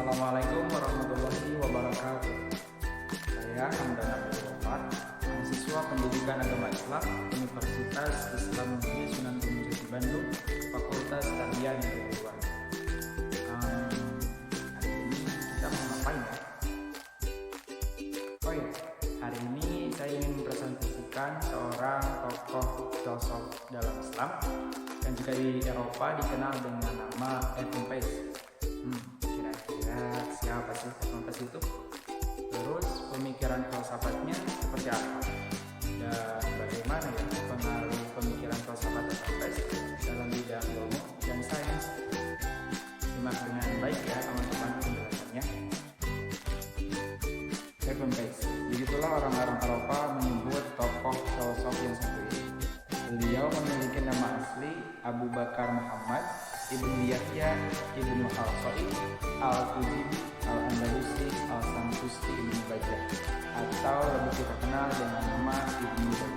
Assalamualaikum warahmatullahi wabarakatuh. Saya Hamdan Abdul Ghaffar, mahasiswa Pendidikan Agama Islam Universitas Islam Negeri Sunan Gunung Jati Bandung, Fakultas Tarbiyah dan Keguruan. Hari ini kita mau ngapain ya? Oh ya, hari ini saya ingin mempresentasikan seorang tokoh filsuf dalam Islam yang juga di Eropa dikenal dengan nama Edmund Pace. Kira-kira siapa sih Edmund Pace itu? Terus pemikiran filsafatnya seperti apa? Dan bagaimana ya pengaruh pemikiran filsafat Edmund Pace dalam bidang ilmu dan sains? Simak dengan baik ya teman-teman penjelasannya. Edmund Pace, begitulah orang-orang Eropa menyebut tokoh filsuf yang satu ini. Beliau memiliki nama asli Abu Bakar Muhammad Ibnu Yahya Ibnu Al-Sa'id Al-Tujibi Al-Andalusi Al-Santusi Ibnu Bajjah, atau lebih kita kenal dengan nama Ibnu Bajjah.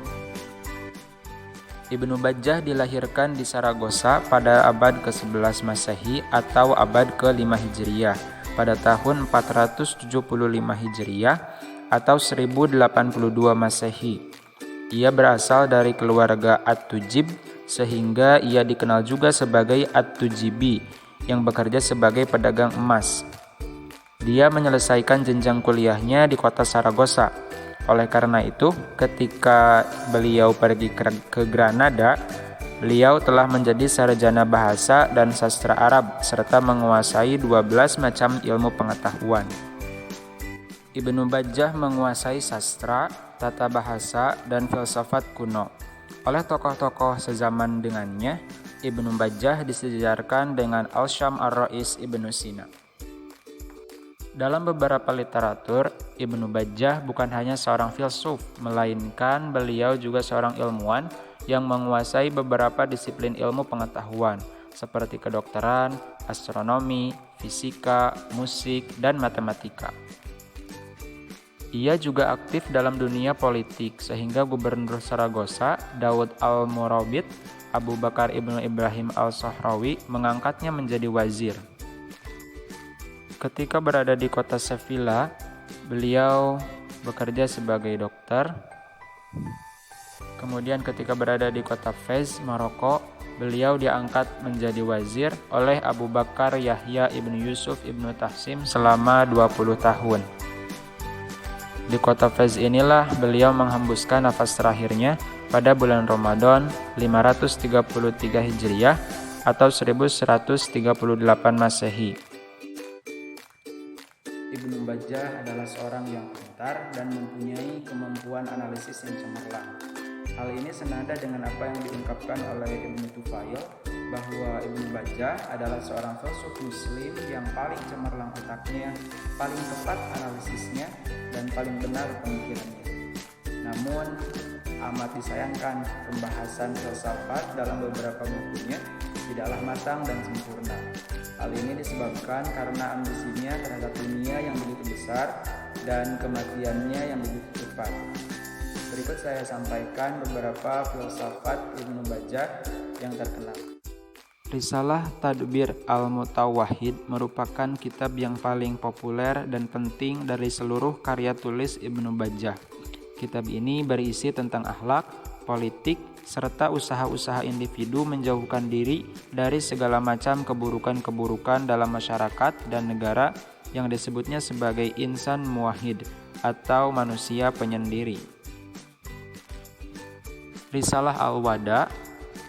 Ibnu Bajjah dilahirkan di Saragossa pada abad ke-11 Masehi atau abad ke-5 Hijriah pada tahun 475 Hijriah atau 1082 Masehi. Ia berasal dari keluarga At-Tujib, sehingga ia dikenal juga sebagai At-Tujibi yang bekerja sebagai pedagang emas. Dia menyelesaikan jenjang kuliahnya di kota Saragossa. Oleh karena itu, ketika beliau pergi ke Granada, beliau telah menjadi sarjana bahasa dan sastra Arab serta menguasai 12 macam ilmu pengetahuan. Ibnu Bajjah menguasai sastra, tata bahasa, dan filsafat kuno. Oleh tokoh-tokoh sezaman dengannya, Ibnu Bajjah disejarkan dengan Al-Syam Ar-Rais Ibnu Sina. Dalam beberapa literatur, Ibnu Bajjah bukan hanya seorang filsuf, melainkan beliau juga seorang ilmuwan yang menguasai beberapa disiplin ilmu pengetahuan, seperti kedokteran, astronomi, fisika, musik, dan matematika. Ia juga aktif dalam dunia politik, sehingga Gubernur Saragossa, Daud Al-Murabit, Abu Bakar Ibnu Ibrahim Al-Sohrawi mengangkatnya menjadi wazir. Ketika berada di kota Sevilla, beliau bekerja sebagai dokter. Kemudian ketika berada di kota Fez, Maroko, beliau diangkat menjadi wazir oleh Abu Bakar Yahya Ibnu Yusuf Ibnu Tahsim selama 20 tahun. Di kota Fez inilah beliau menghembuskan nafas terakhirnya pada bulan Ramadan 533 Hijriah atau 1138 Masehi. Ibnu Bajjah adalah seorang yang pintar dan mempunyai kemampuan analisis yang cemerlang. Hal ini senada dengan apa yang diungkapkan oleh Ibnu Tufail, bahwa Ibnu Bajjah adalah seorang filsuf muslim yang paling cemerlang otaknya, paling tepat analisisnya, dan paling benar pemikirannya. Namun, amat disayangkan pembahasan filsafat dalam beberapa bukunya tidaklah matang dan sempurna. Hal ini disebabkan karena ambisinya terhadap dunia yang begitu besar dan kematiannya yang begitu cepat. Berikut saya sampaikan beberapa filsafat Ibnu Bajjah yang terkenal. Risalah Tadbir Al-Mutawahhid merupakan kitab yang paling populer dan penting dari seluruh karya tulis Ibnu Bajjah. Kitab ini berisi tentang akhlak, politik, serta usaha-usaha individu menjauhkan diri dari segala macam keburukan-keburukan dalam masyarakat dan negara yang disebutnya sebagai insan muwahhid atau manusia penyendiri. Risalah Al-Wada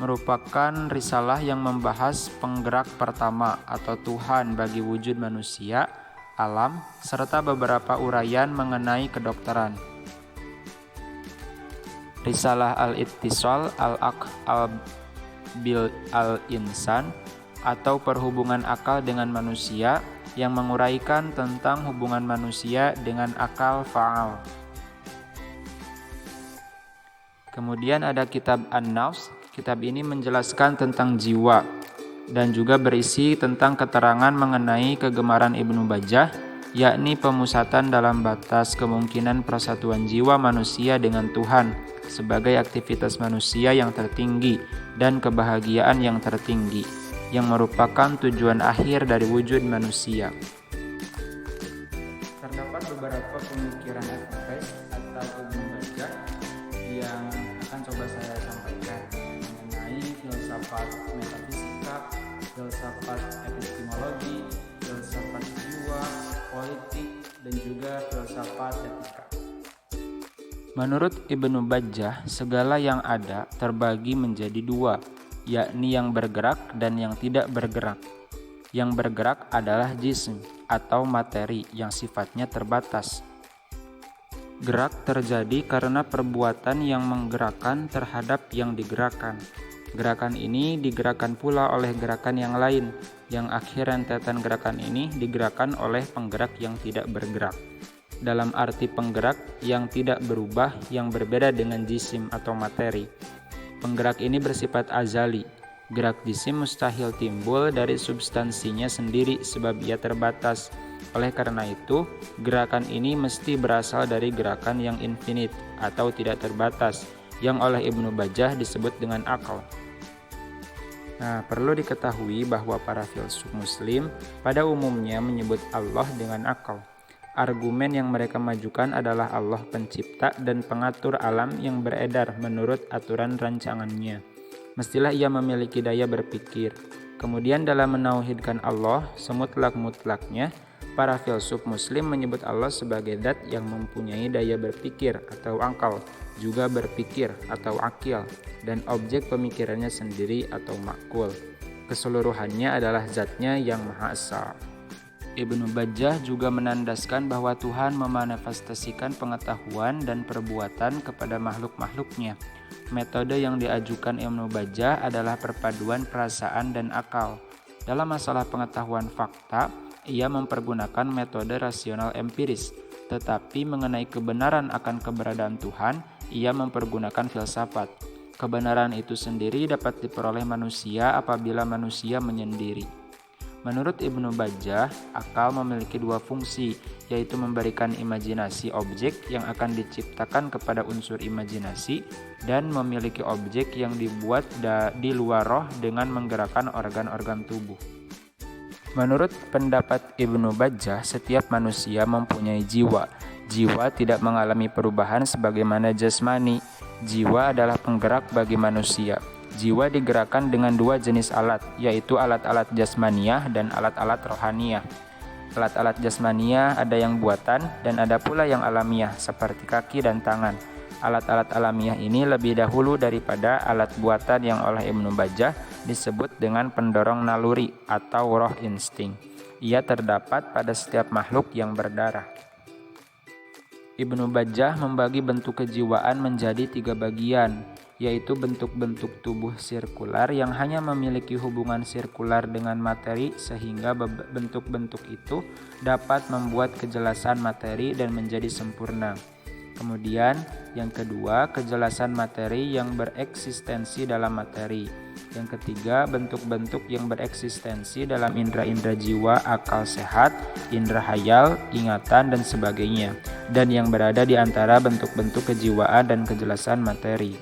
merupakan risalah yang membahas penggerak pertama atau Tuhan bagi wujud manusia, alam, serta beberapa uraian mengenai kedokteran. Risalah Al-Ittisal Al-Aql Al-Insan atau perhubungan akal dengan manusia yang menguraikan tentang hubungan manusia dengan akal fa'al. Kemudian ada kitab An-Nafs. Kitab ini menjelaskan tentang jiwa dan juga berisi tentang keterangan mengenai kegemaran Ibnu Bajjah, yakni pemusatan dalam batas kemungkinan persatuan jiwa manusia dengan Tuhan sebagai aktivitas manusia yang tertinggi dan kebahagiaan yang tertinggi, yang merupakan tujuan akhir dari wujud manusia. filsafat metafisika, filsafat epistemologi, filsafat jiwa, politik, dan juga filsafat etika. Menurut Ibnu Bajjah, segala yang ada terbagi menjadi dua, yakni yang bergerak dan yang tidak bergerak. Yang bergerak adalah jism atau materi yang sifatnya terbatas. Gerak terjadi karena perbuatan yang menggerakkan terhadap yang digerakkan. Gerakan ini digerakkan pula oleh gerakan yang lain, yang akhir rentetan gerakan ini digerakkan oleh penggerak yang tidak bergerak. Dalam arti penggerak yang tidak berubah yang berbeda dengan jisim atau materi. Penggerak ini bersifat azali. Gerak jisim mustahil timbul dari substansinya sendiri sebab ia terbatas. Oleh karena itu, gerakan ini mesti berasal dari gerakan yang infinite atau tidak terbatas, yang oleh Ibnu Bajjah disebut dengan akal. Nah, perlu diketahui bahwa para filsuf muslim pada umumnya menyebut Allah dengan akal. Argumen yang mereka majukan adalah Allah pencipta dan pengatur alam yang beredar menurut aturan rancangannya. Mestilah ia memiliki daya berpikir. Kemudian dalam menauhidkan Allah semutlak-mutlaknya, para filsuf muslim menyebut Allah sebagai zat yang mempunyai daya berpikir atau akal, juga berpikir atau akil, dan objek pemikirannya sendiri atau makul. Keseluruhannya adalah zatnya yang Maha Esa. Ibnu Bajjah juga menandaskan bahwa Tuhan memanifestasikan pengetahuan dan perbuatan kepada makhluk-makhluknya. Metode yang diajukan Ibnu Bajjah adalah perpaduan perasaan dan akal. Dalam masalah pengetahuan fakta, ia mempergunakan metode rasional empiris, tetapi mengenai kebenaran akan keberadaan Tuhan, ia mempergunakan filsafat. Kebenaran itu sendiri dapat diperoleh manusia apabila manusia menyendiri. Menurut Ibnu Bajjah, akal memiliki dua fungsi, yaitu memberikan imajinasi objek yang akan diciptakan kepada unsur imajinasi dan memiliki objek yang dibuat di luar roh dengan menggerakkan organ-organ tubuh. Menurut pendapat Ibnu Bajjah, setiap manusia mempunyai jiwa. Jiwa tidak mengalami perubahan sebagaimana jasmani. Jiwa adalah penggerak bagi manusia. Jiwa digerakkan dengan dua jenis alat, yaitu alat-alat jasmaniyah dan alat-alat rohaniyah. Alat-alat jasmaniyah ada yang buatan dan ada pula yang alamiah, seperti kaki dan tangan. Alat-alat alamiah ini lebih dahulu daripada alat buatan yang oleh Ibnu Bajjah disebut dengan pendorong naluri atau roh insting. Ia terdapat pada setiap makhluk yang berdarah. Ibnu Bajjah membagi bentuk kejiwaan menjadi 3 bagian, yaitu bentuk-bentuk tubuh sirkular yang hanya memiliki hubungan sirkular dengan materi sehingga bentuk-bentuk itu dapat membuat kejelasan materi dan menjadi sempurna. Kemudian yang kedua, kejelasan materi yang bereksistensi dalam materi. Yang ketiga, bentuk-bentuk yang bereksistensi dalam indera-indera jiwa, akal sehat, indera hayal, ingatan, dan sebagainya, dan yang berada di antara bentuk-bentuk kejiwaan dan kejelasan materi.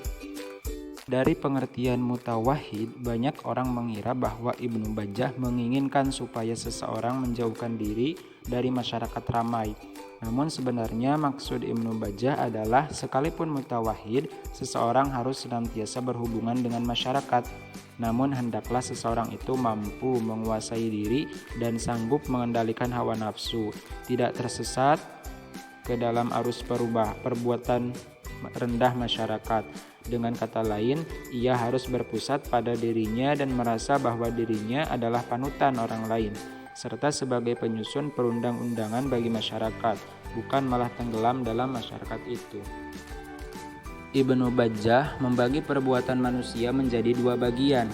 Dari pengertian mutawahhid, banyak orang mengira bahwa Ibnu Bajjah menginginkan supaya seseorang menjauhkan diri dari masyarakat ramai. Namun sebenarnya maksud Ibnu Bajjah adalah sekalipun mutawahhid, seseorang harus senantiasa berhubungan dengan masyarakat. Namun hendaklah seseorang itu mampu menguasai diri dan sanggup mengendalikan hawa nafsu, tidak tersesat ke dalam arus perbuatan rendah masyarakat. Dengan kata lain, ia harus berpusat pada dirinya dan merasa bahwa dirinya adalah panutan orang lain, serta sebagai penyusun perundang-undangan bagi masyarakat, bukan malah tenggelam dalam masyarakat itu. Ibnu Bajjah membagi perbuatan manusia menjadi 2 bagian.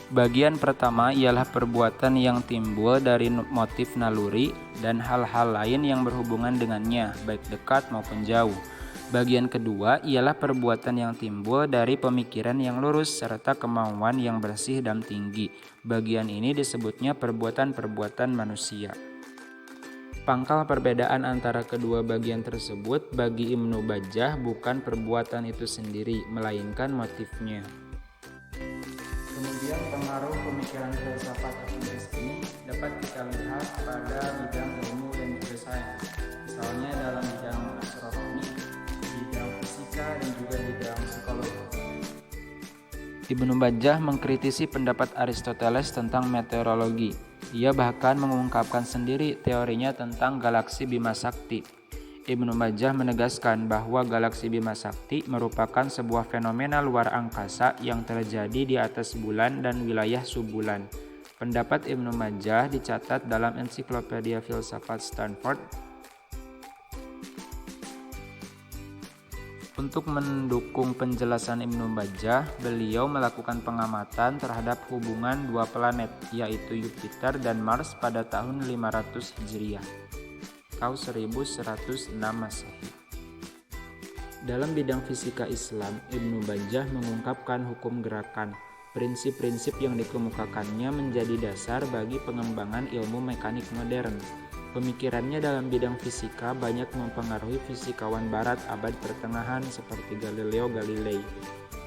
Bagian pertama ialah perbuatan yang timbul dari motif naluri dan hal-hal lain yang berhubungan dengannya, baik dekat maupun jauh. Bagian kedua ialah perbuatan yang timbul dari pemikiran yang lurus serta kemauan yang bersih dan tinggi. Bagian ini disebutnya perbuatan-perbuatan manusia. Pangkal perbedaan antara kedua bagian tersebut bagi Ibnu Bajjah bukan perbuatan itu sendiri, melainkan motifnya. Kemudian pengaruh pemikiran filsafat empiris ini dapat kita lihat pada bidang ilmu dan juga sains. Misalnya dalam bidang astronomi, bidang fisika, dan juga bidang psikologi. Ibnu Bajjah mengkritisi pendapat Aristoteles tentang meteorologi. Ia bahkan mengungkapkan sendiri teorinya tentang galaksi Bima Sakti. Ibnu Bajjah menegaskan bahwa galaksi Bima Sakti merupakan sebuah fenomena luar angkasa yang terjadi di atas bulan dan wilayah subbulan. Pendapat Ibnu Bajjah dicatat dalam Ensiklopedia Filsafat Stanford. Untuk mendukung penjelasan Ibnu Bajjah, beliau melakukan pengamatan terhadap hubungan dua planet, yaitu Jupiter dan Mars pada tahun 500 Hijriah. Tahun 1106 Masehi. Dalam bidang fisika Islam, Ibnu Bajjah mengungkapkan hukum gerakan. Prinsip-prinsip yang dikemukakannya menjadi dasar bagi pengembangan ilmu mekanik modern. Pemikirannya dalam bidang fisika banyak mempengaruhi fisikawan barat abad pertengahan seperti Galileo Galilei.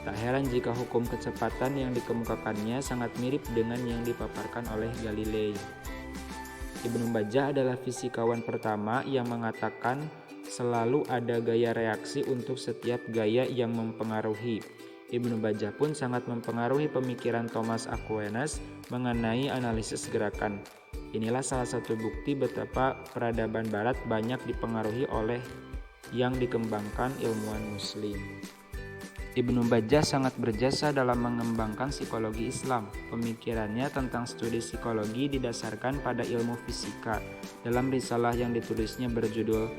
Tak heran jika hukum kecepatan yang dikemukakannya sangat mirip dengan yang dipaparkan oleh Galilei. Ibnu Bajjah adalah fisikawan pertama yang mengatakan selalu ada gaya reaksi untuk setiap gaya yang mempengaruhi. Ibnu Bajjah pun sangat mempengaruhi pemikiran Thomas Aquinas mengenai analisis gerakan. Inilah salah satu bukti betapa peradaban barat banyak dipengaruhi oleh yang dikembangkan ilmuwan muslim. Ibnu Bajjah sangat berjasa dalam mengembangkan psikologi Islam. Pemikirannya tentang studi psikologi didasarkan pada ilmu fisika. Dalam risalah yang ditulisnya berjudul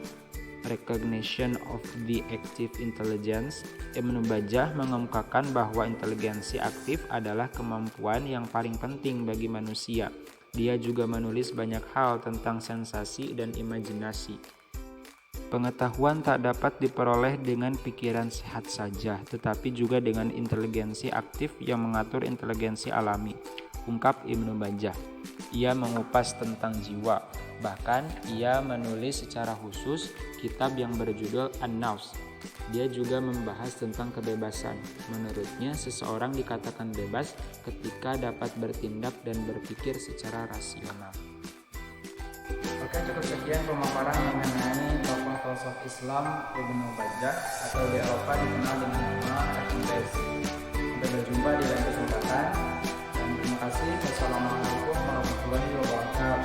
Recognition of the Active Intelligence, Ibnu Bajjah mengemukakan bahwa inteligensi aktif adalah kemampuan yang paling penting bagi manusia. Dia juga menulis banyak hal tentang sensasi dan imajinasi. Pengetahuan tak dapat diperoleh dengan pikiran sehat saja, tetapi juga dengan inteligensi aktif yang mengatur inteligensi alami, ungkap Ibnu Bajjah. Ia mengupas tentang jiwa, bahkan ia menulis secara khusus kitab yang berjudul An-Nafs. Dia juga membahas tentang kebebasan. Menurutnya, seseorang dikatakan bebas ketika dapat bertindak dan berpikir secara rasional. Oke, cukup sekian pemaparan mengenai tokoh filsuf Islam Ibnu Bajjah atau di Eropa dikenal dengan nama Ibnu Bajjah. Sampai berjumpa di lain kesempatan dan terima kasih. Wassalamualaikum warahmatullahi wabarakatuh.